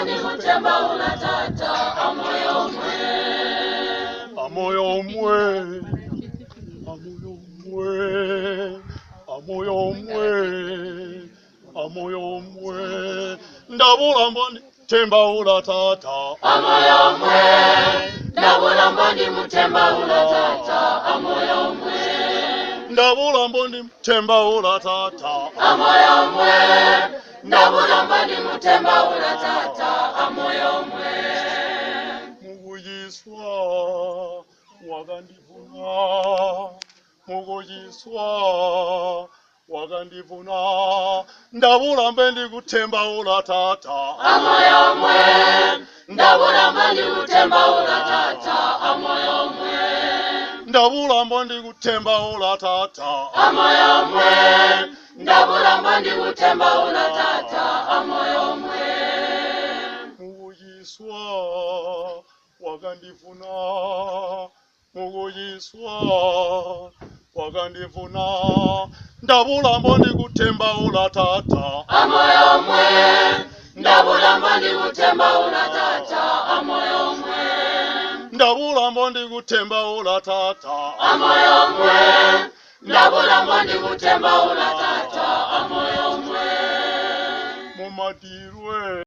mbandi mutemba ulatata amoyo mwe. Amoyo mwe, amoyo mwe, amoyo mwe, amoyo mwe. Ndabula mbandi mutemba ulatata amoyo mwe. Ndabula mbandi mutemba ulatata amoyo mwe. Ndabula mbandi mutemba ulatata amoyo mwe. Ndabula mbandi mutemba ulatata amoyo mwe. Muguyiswa wakandivuna, muguyiswa wakandivuna. Ndabula mbandi kutemba ulatata amoyo mwe. Ndabula mbandi kutemba ulatata amoyo mwe. Ndabula mbandi kutemba ulatata amoyo mwe. Ndabula mbandi kutemba ulatata amoyo mwe. Muguyiswa wakandivuna, muguyiswa wakandivuna. Ndabula mbandi kutemba ulatata amoyo mwe. Ndabula mbandi kutemba ulatata amoyo mwe. Ndabula mbandi kutemba ulatata amoyo mwe. Ndabula mbandi kutemba ulatata amoyo mwe. Mumadirwe